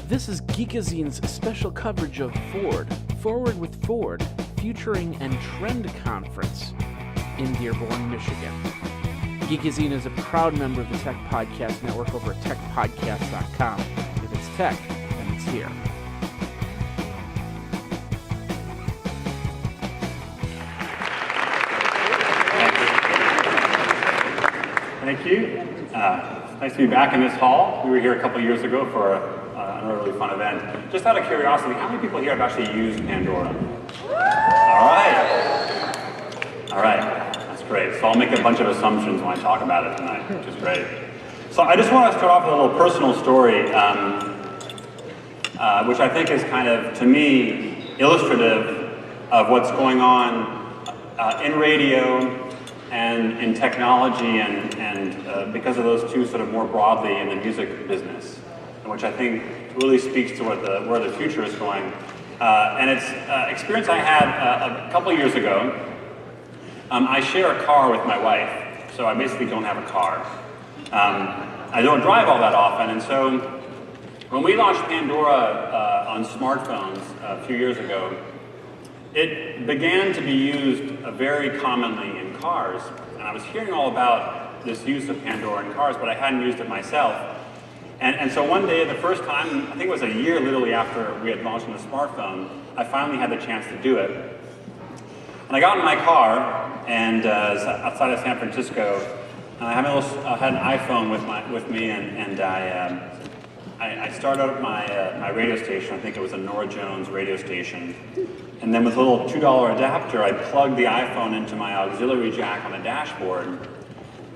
This is Geekazine's special coverage of Ford, Forward with Ford, Futuring and Trend Conference in Dearborn, Michigan. Geekazine is a proud member of the Tech Podcast Network over at techpodcast.com. If it's tech, then it's here. Thank you. Nice to be back in this hall. We were here a couple years ago for another really fun event. Just out of curiosity, how many people here have actually used Pandora? All right. That's great. So I'll make a bunch of assumptions when I talk about it tonight, which is great. So I just want to start off with a little personal story, which I think is kind of, to me, illustrative of what's going on in radio and in technology and because of those two sort of more broadly in the music business, which I think really speaks to where the future is going. And it's experience I had a couple years ago. I share a car with my wife, so I basically don't have a car. I don't drive all that often, and so when we launched Pandora on smartphones a few years ago, it began to be used very commonly in cars, and I was hearing all about this use of Pandora in cars, but I hadn't used it myself. And so one day, the first time, I think it was a year literally after we had launched on the smartphone, I finally had the chance to do it. And I got in my car, and outside of San Francisco, and I had an iPhone with me, and I started up my radio station. I think it was a Norah Jones radio station. And then with a little $2 adapter, I plugged the iPhone into my auxiliary jack on the dashboard,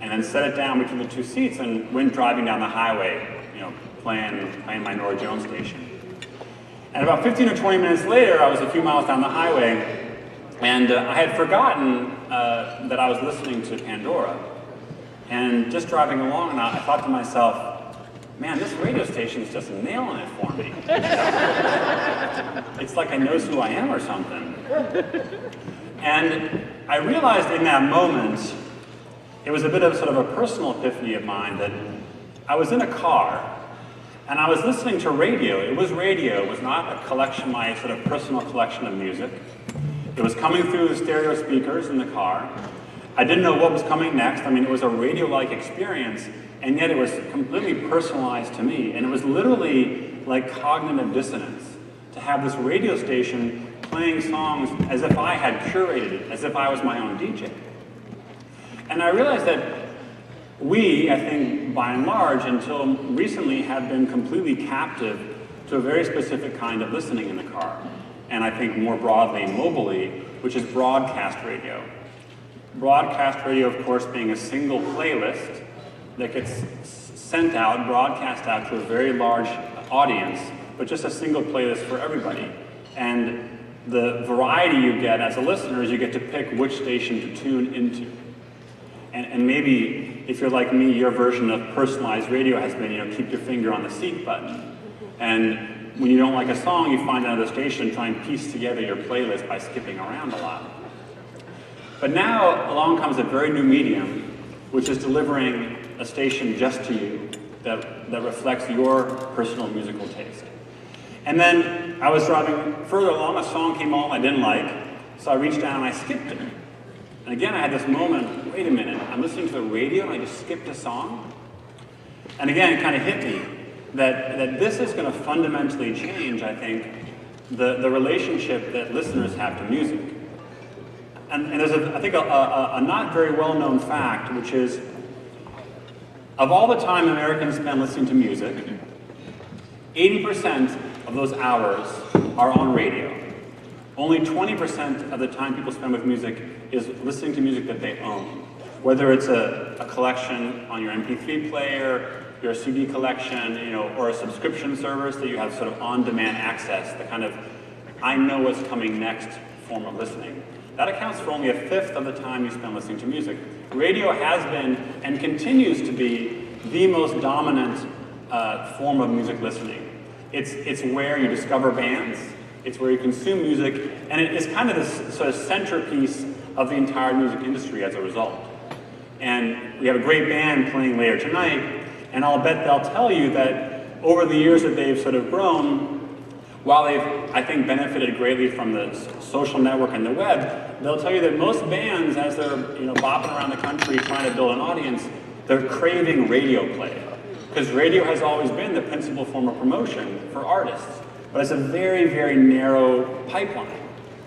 and then set it down between the two seats and went driving down the highway, playing my Norah Jones station. And about 15 or 20 minutes later, I was a few miles down the highway, and I had forgotten that I was listening to Pandora. And just driving along, and I thought to myself, man, this radio station's just nailing it for me. It's like it knows who I am or something. And I realized in that moment, it was a bit of sort of a personal epiphany of mine that I was in a car, and I was listening to radio. It was radio. It was not a collection, my sort of personal collection of music. It was coming through the stereo speakers in the car. I didn't know what was coming next. I mean, it was a radio-like experience, and yet it was completely personalized to me. And it was literally like cognitive dissonance to have this radio station playing songs as if I had curated it, as if I was my own DJ. And I realized that we, I think, by and large, until recently, have been completely captive to a very specific kind of listening in the car. And I think more broadly, mobily, which is broadcast radio. Broadcast radio, of course, being a single playlist that gets sent out, broadcast out to a very large audience, but just a single playlist for everybody. And the variety you get as a listener is you get to pick which station to tune into. And maybe, if you're like me, your version of personalized radio has been, keep your finger on the seek button. And when you don't like a song, you find another station and try and piece together your playlist by skipping around a lot. But now, along comes a very new medium, which is delivering a station just to you that reflects your personal musical taste. And then I was driving further along, a song came on I didn't like, so I reached down and I skipped it. And again, I had this moment, wait a minute, I'm listening to the radio and I just skipped a song? And again, it kind of hit me that this is going to fundamentally change, I think, the relationship that listeners have to music. And there's, I think, a not very well-known fact, which is, of all the time Americans spend listening to music, 80% of those hours are on radio. Only 20% of the time people spend with music is listening to music that they own. Whether it's a collection on your MP3 player, your CD collection, or a subscription service that you have sort of on-demand access, the kind of I know what's coming next form of listening. That accounts for only a fifth of the time you spend listening to music. Radio has been and continues to be the most dominant form of music listening. It's where you discover bands, it's where you consume music, and it is kind of this sort of centerpiece of the entire music industry as a result. And we have a great band playing later tonight, and I'll bet they'll tell you that over the years that they've sort of grown, while they've, I think, benefited greatly from the social network and the web, they'll tell you that most bands, as they're bopping around the country trying to build an audience, they're craving radio play. Because radio has always been the principal form of promotion for artists. But it's a very, very narrow pipeline.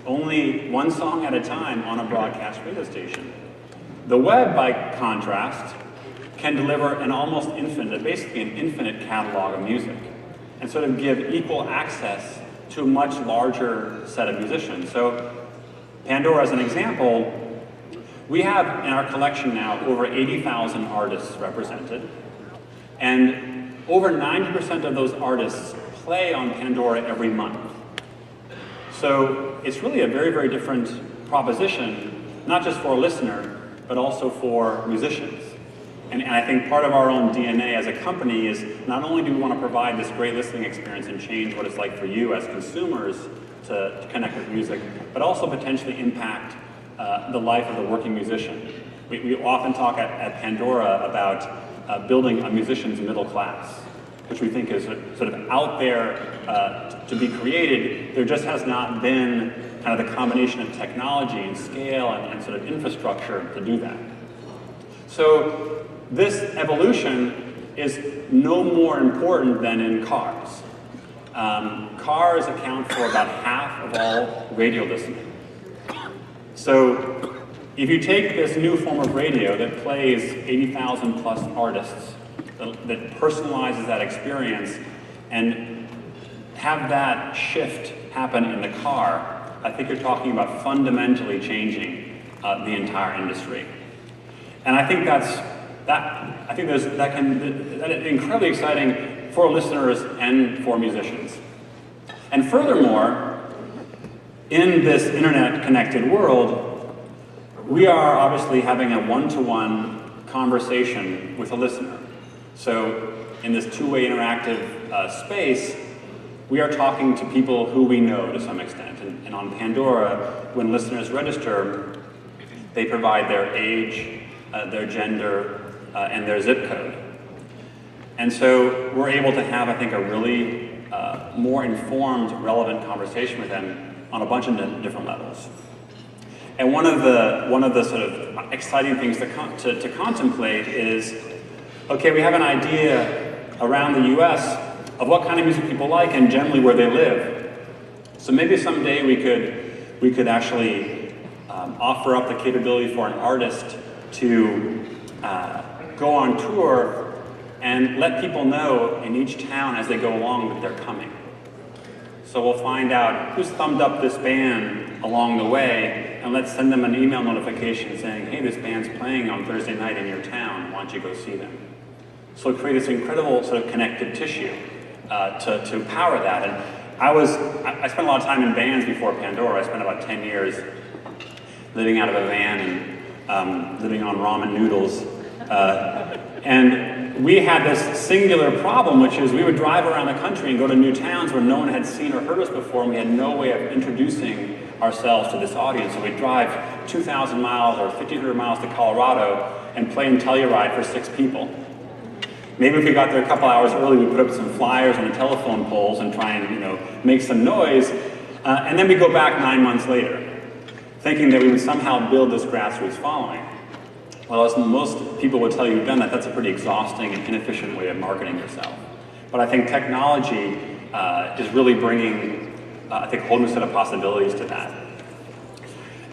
Only one song at a time on a broadcast radio station. The web, by contrast, can deliver an almost infinite, basically an infinite catalog of music, and sort of give equal access to a much larger set of musicians. So Pandora, as an example, we have in our collection now over 80,000 artists represented, and over 90% of those artists play on Pandora every month. So it's really a very, very different proposition, not just for a listener, but also for musicians. And I think part of our own DNA as a company is not only do we want to provide this great listening experience and change what it's like for you as consumers to connect with music, but also potentially impact the life of the working musician. We often talk at Pandora about building a musician's middle class, which we think is sort of out there to be created. There just has not been kind of the combination of technology and scale and sort of infrastructure to do that. So this evolution is no more important than in cars. Cars account for about half of all radio listening. So if you take this new form of radio that plays 80,000 plus artists, that personalizes that experience, and have that shift happen in the car, I think you're talking about fundamentally changing the entire industry. And I think that is incredibly exciting for listeners and for musicians. And furthermore, in this internet-connected world, we are obviously having a one-to-one conversation with a listener. So in this two-way interactive space, we are talking to people who we know to some extent. And on Pandora, when listeners register, they provide their age, their gender, and their zip code. And so we're able to have, I think, a really more informed, relevant conversation with them on a bunch of different levels. And one of the sort of exciting things to contemplate is, okay, we have an idea around the US of what kind of music people like and generally where they live. So maybe someday we could actually offer up the capability for an artist to go on tour and let people know in each town as they go along that they're coming. So we'll find out who's thumbed up this band along the way, and let's send them an email notification saying, hey, this band's playing on Thursday night in your town, why don't you go see them? So create this incredible sort of connective tissue to power that. And I spent a lot of time in bands before Pandora. I spent about 10 years living out of a van and living on ramen noodles. And we had this singular problem, which is we would drive around the country and go to new towns where no one had seen or heard us before, and we had no way of introducing ourselves to this audience. So we'd drive 2,000 miles or 1,500 miles to Colorado and play in Telluride for 6 people. Maybe if we got there a couple hours early, we'd put up some flyers on the telephone poles and try and make some noise, and then we'd go back 9 months later, thinking that we would somehow build this grassroots following. Well, as most people would tell you who've done that, that's a pretty exhausting and inefficient way of marketing yourself. But I think technology is really bringing, I think, a whole new set of possibilities to that.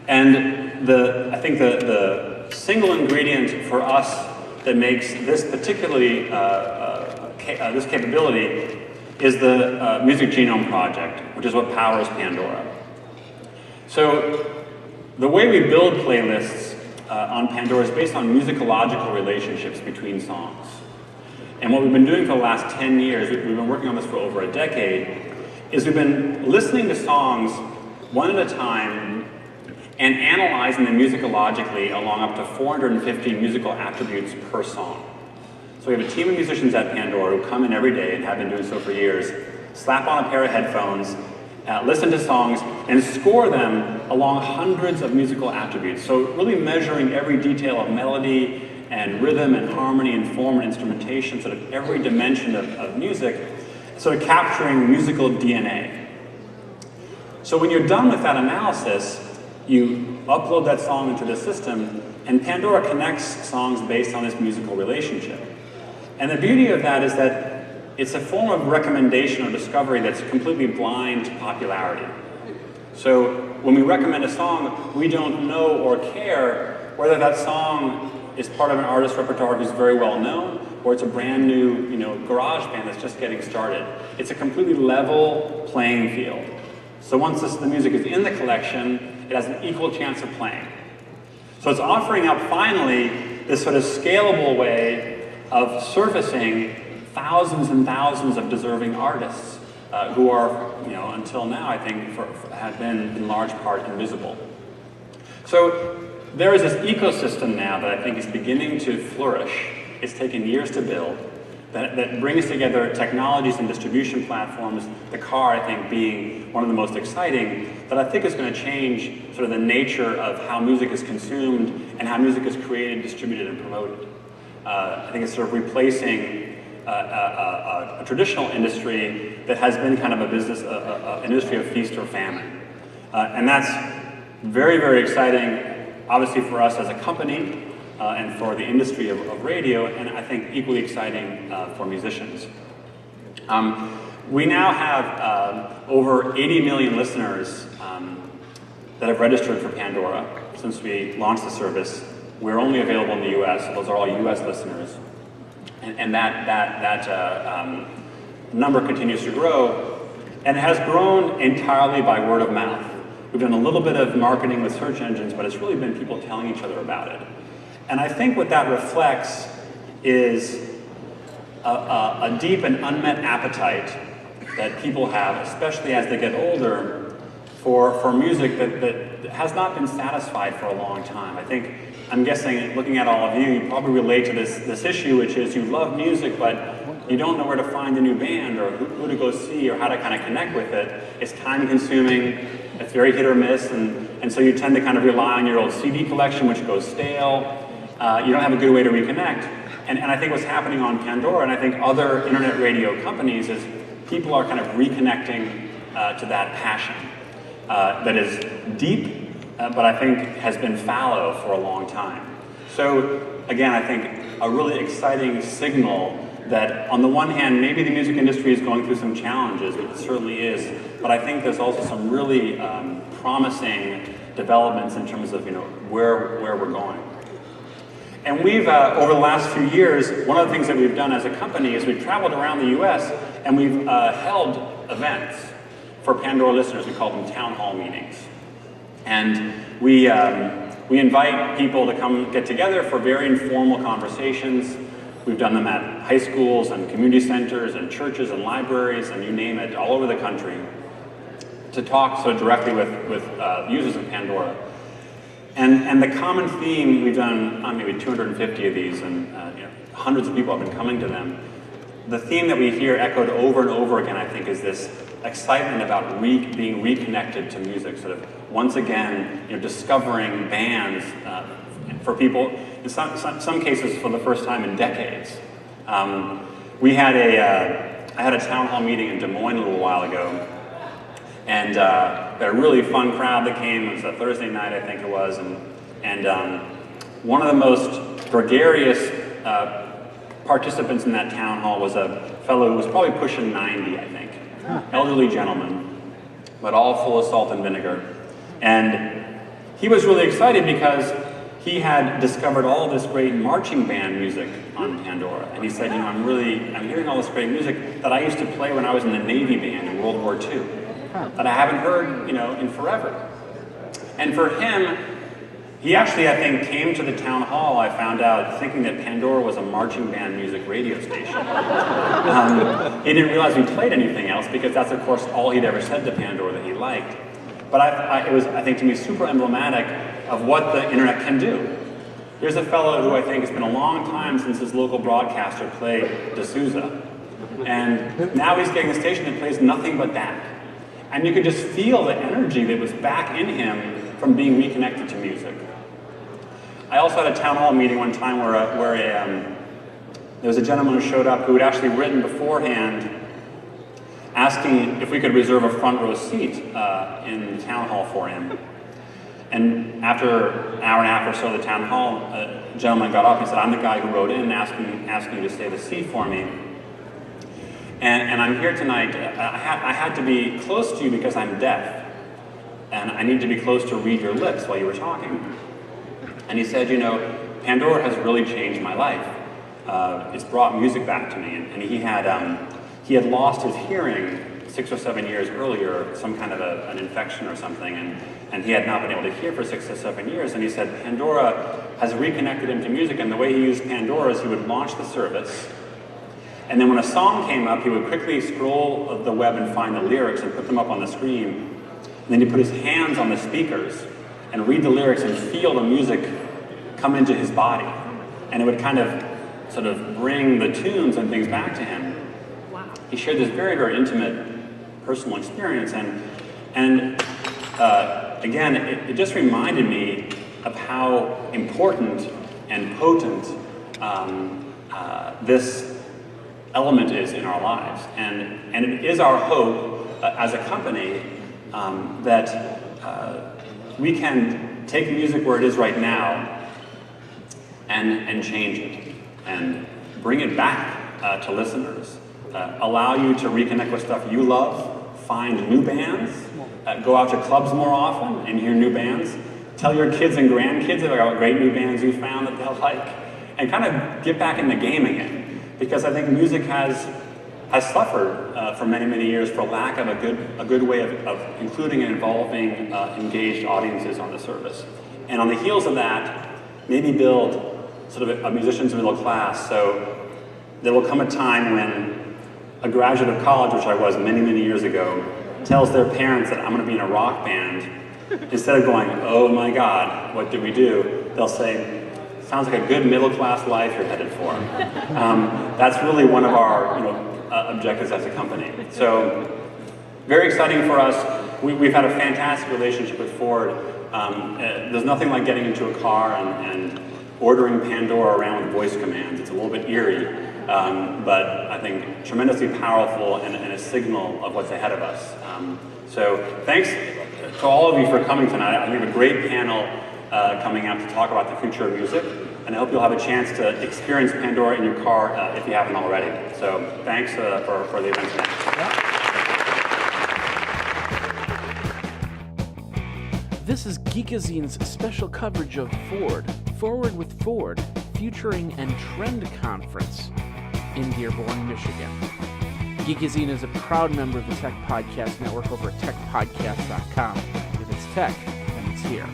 And I think the single ingredient for us that makes this particularly, this capability is the Music Genome Project, which is what powers Pandora. So the way we build playlists on Pandora is based on musicological relationships between songs. And what we've been doing for the last 10 years, we've been working on this for over a decade, is we've been listening to songs one at a time and analyzing them musicologically along up to 450 musical attributes per song. So we have a team of musicians at Pandora who come in every day and have been doing so for years, slap on a pair of headphones, listen to songs, and score them along hundreds of musical attributes. So really measuring every detail of melody and rhythm and harmony and form and instrumentation, sort of every dimension of music, sort of capturing musical DNA. So when you're done with that analysis, you upload that song into the system, and Pandora connects songs based on this musical relationship. And the beauty of that is that it's a form of recommendation or discovery that's completely blind to popularity. So when we recommend a song, we don't know or care whether that song is part of an artist's repertoire who's very well known, or it's a brand new, garage band that's just getting started. It's a completely level playing field. So once the music is in the collection, it has an equal chance of playing. So it's offering up finally this sort of scalable way of surfacing thousands and thousands of deserving artists who are, until now, I think, have been in large part invisible. So there is this ecosystem now that I think is beginning to flourish. It's taken years to build, that brings together technologies and distribution platforms, the car, I think, being one of the most exciting, that I think is going to change sort of the nature of how music is consumed and how music is created, distributed, and promoted. I think it's sort of replacing a traditional industry that has been kind of a business, an industry of feast or famine. And that's very, very exciting, obviously for us as a company, and for the industry of radio, and I think equally exciting for musicians. We now have over 80 million listeners that have registered for Pandora since we launched the service. We're only available in the US, so those are all US listeners. And that number continues to grow, and it has grown entirely by word of mouth. We've done a little bit of marketing with search engines, but it's really been people telling each other about it. And I think what that reflects is a deep and unmet appetite that people have, especially as they get older, for music that has not been satisfied for a long time. I'm guessing, looking at all of you, you probably relate to this issue, which is you love music, but you don't know where to find a new band or who to go see or how to kind of connect with it. It's time consuming, it's very hit or miss, and so you tend to kind of rely on your old CD collection, which goes stale. You don't have a good way to reconnect. And I think what's happening on Pandora, and I think other internet radio companies, is people are kind of reconnecting to that passion that is deep, but I think has been fallow for a long time. So again, I think a really exciting signal that on the one hand, maybe the music industry is going through some challenges, which it certainly is, but I think there's also some really promising developments in terms of where we're going. And we've, over the last few years, one of the things that we've done as a company is we've traveled around the US and we've held events for Pandora listeners. We call them town hall meetings. And we invite people to come get together for very informal conversations. We've done them at high schools and community centers and churches and libraries and you name it, all over the country, to talk so directly with users of Pandora. And the common theme, we've done maybe 250 of these, and hundreds of people have been coming to them. The theme that we hear echoed over and over again, I think, is this excitement about being reconnected to music, sort of once again, discovering bands for people, in some cases for the first time in decades. I had a town hall meeting in Des Moines a little while ago, and we had a really fun crowd that came. It was a Thursday night, I think it was, and one of the most gregarious participants in that town hall was a fellow who was probably pushing 90, I think. Elderly gentleman, but all full of salt and vinegar. And he was really excited because he had discovered all this great marching band music on Pandora. And he said, I'm hearing all this great music that I used to play when I was in the Navy band in World War II, that I haven't heard, in forever. And for him, he actually, I think, came to the town hall, I found out, thinking that Pandora was a marching band music radio station. He didn't realize we played anything else, because that's, of course, all he'd ever said to Pandora that he liked. But it was, I think, to me, super emblematic of what the internet can do. Here's a fellow who I think it's been a long time since his local broadcaster played D'Souza. And now he's getting a station that plays nothing but that. And you could just feel the energy that was back in him from being reconnected to music. I also had a town hall meeting one time where there was a gentleman who showed up who had actually written beforehand asking if we could reserve a front row seat in the town hall for him. And after an hour and a half or so of the town hall, a gentleman got up and said, "I'm the guy who wrote in asking you to save a seat for me. And I'm here tonight. I had to be close to you because I'm deaf. And I need to be close to read your lips while you were talking." And he said, "You know, Pandora has really changed my life. It's brought music back to me." And he had lost his hearing 6 or 7 years earlier, some kind of an infection or something, and he had not been able to hear for 6 or 7 years. And he said Pandora has reconnected him to music, and the way he used Pandora is he would launch the service, and then when a song came up, he would quickly scroll the web and find the lyrics and put them up on the screen. And then he'd put his hands on the speakers and read the lyrics and feel the music come into his body. And it would kind of sort of bring the tunes and things back to him. Wow. He shared this very, very intimate personal experience, and again, it just reminded me of how important and potent this element is in our lives. And it is our hope as a company that we can take music where it is right now and change it and bring it back to listeners. Allow you to reconnect with stuff you love, find new bands, go out to clubs more often and hear new bands. Tell your kids and grandkids about great new bands you found that they'll like, and kind of get back in the game again. Because I think music has suffered for many, many years for lack of a good way of including and involving engaged audiences on the service. And on the heels of that, maybe build sort of a musician's middle class. So there will come a time when a graduate of college, which I was many, many years ago, tells their parents that I'm going to be in a rock band. Instead of going, "Oh my God, what did we do?" they'll say, "Sounds like a good middle-class life you're headed for." That's really one of our objectives as a company. So very exciting for us. We've had a fantastic relationship with Ford. There's nothing like getting into a car and ordering Pandora around with voice commands. It's a little bit eerie, but I think tremendously powerful and a signal of what's ahead of us. So thanks to all of you for coming tonight. I think we have a great panel coming out to talk about the future of music, and I hope you'll have a chance to experience Pandora in your car if you haven't already. So thanks for the event tonight. This is Geekazine's special coverage of Ford, Forward with Ford, Futuring and Trend Conference in Dearborn, Michigan. Geekazine is a proud member of the Tech Podcast Network over at techpodcast.com. If it's tech, then it's here.